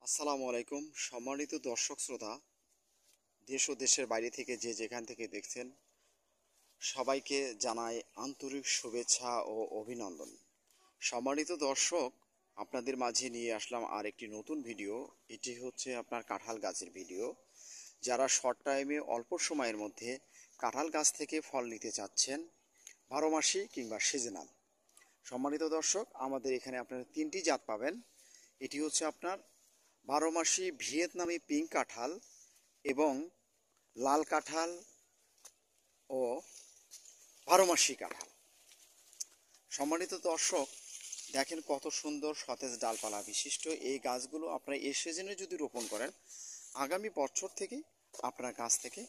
আসসালামু আলাইকুম সম্মানিত দর্শক শ্রোতা, দেশ ও দেশের বাইরে থেকে যে যেখান থেকে দেখছেন সবাইকে জানাই আন্তরিক শুভেচ্ছা ও অভিনন্দন। সম্মানিত দর্শক, আপনাদের মাঝে নিয়ে আসলাম আর একটি নতুন ভিডিও। এটি হচ্ছে আপনার কাঁঠাল গাছের ভিডিও। যারা শর্ট টাইমে অল্প সময়ের মধ্যে কাঁঠাল গাছ থেকে ফল নিতে চাচ্ছেন, 12 মাসি কিংবা সিজনাল। সম্মানিত দর্শক, আমাদের এখানে আপনারা 3টি জাত পাবেন। এটি হচ্ছে আপনার 12 মাসি ভিয়েতনামি পিঙ্ক কাঁঠাল এবং লাল কাঁঠাল ও 12 মাসি কাঁঠাল। সম্মানিত দর্শক, দেখেন কত সুন্দর সতেজ ডালপালা বিশিষ্ট এই গাছগুলো আপনারা এই সিজনে যদি রোপণ করেন, আগামী বছর থেকে আপনার গাছ থেকে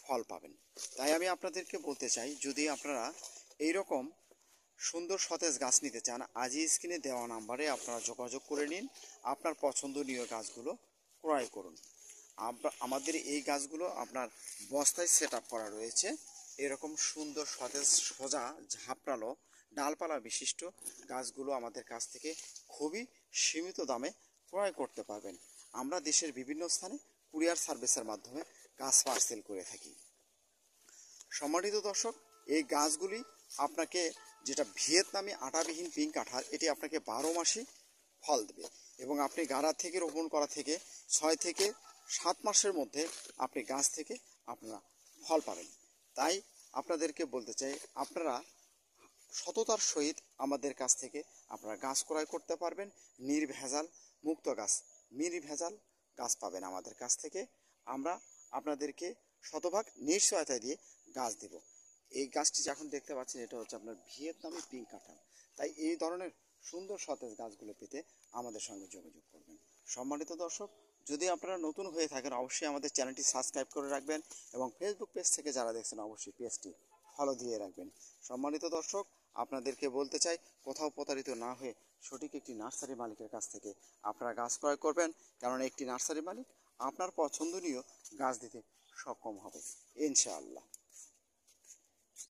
ফল পাবেন। তাই আমি আপনাদেরকে বলতে চাই, যদি আপনারা এইরকম সুন্দর সতেজ গাছ নিতে চান, আজই স্ক্রিনে দেওয়া নাম্বারে আপনারা যোগাযোগ করে নিন, আপনার পছন্দনীয় গাছগুলো ক্রয় করুন। আমাদের এই গাছগুলো আপনার বস্তায় সেট আপ করা রয়েছে। এরকম সুন্দর সতেজ সোজা ঝাপড়ালো ডালপালা বিশিষ্ট গাছগুলো আমাদের কাছ থেকে খুবই সীমিত দামে ক্রয় করতে পারবেন। আমরা দেশের বিভিন্ন স্থানে কুরিয়ার সার্ভিসের মাধ্যমে গাছ পার্সেল করে থাকি। সম্মানিত দর্শক, এই গাছগুলি আপনাকে, যেটা ভিয়েতনামি আটাবিহীন পিঙ্ক কাঁঠাল, এটি আপনাকে 12 মাসই ফল দেবে এবং আপনি গাড়া থেকে রোপণ করা থেকে 6 থেকে 7 মাসের মধ্যে আপনি গাছ থেকে আপনারা ফল পাবেন। তাই আপনাদেরকে বলতে চাই, আপনারা সততার সহিত আমাদের কাছ থেকে আপনারা গাছ ক্রয় করতে পারবেন। নির্ভেজাল মুক্ত গাছ, নির্ভেজাল গাছ পাবেন আমাদের কাছ থেকে। আমরা আপনাদেরকে শতভাগ নিশ্চয়তা দিয়ে গাছ দেব। এই গাছটি যখন দেখতে পাচ্ছেন, এটা হচ্ছে আপনার ভিয়েতনামি পিঙ্ক কাঁঠাল। তাই এই ধরনের সুন্দর সতেজ গাছগুলো পেতে আমাদের সঙ্গে যোগাযোগ করবেন। সম্মানিত দর্শক, যদি আপনারা নতুন হয়ে থাকেন, অবশ্যই আমাদের চ্যানেলটি সাবস্ক্রাইব করে রাখবেন এবং ফেসবুক পেজ থেকে যারা দেখছেন অবশ্যই পেজটি ফলো দিয়ে রাখবেন। সম্মানিত দর্শক, আপনাদেরকে বলতে চাই, কোথাও প্রতারিত না হয়ে সঠিক একটি নার্সারি মালিকের কাছ থেকে আপনারা গাছ ক্রয় করবেন, কারণ একটি নার্সারি মালিক আপনার পছন্দনীয় গাছ দিতে সক্ষম হবে ইনশাআল্লাহ।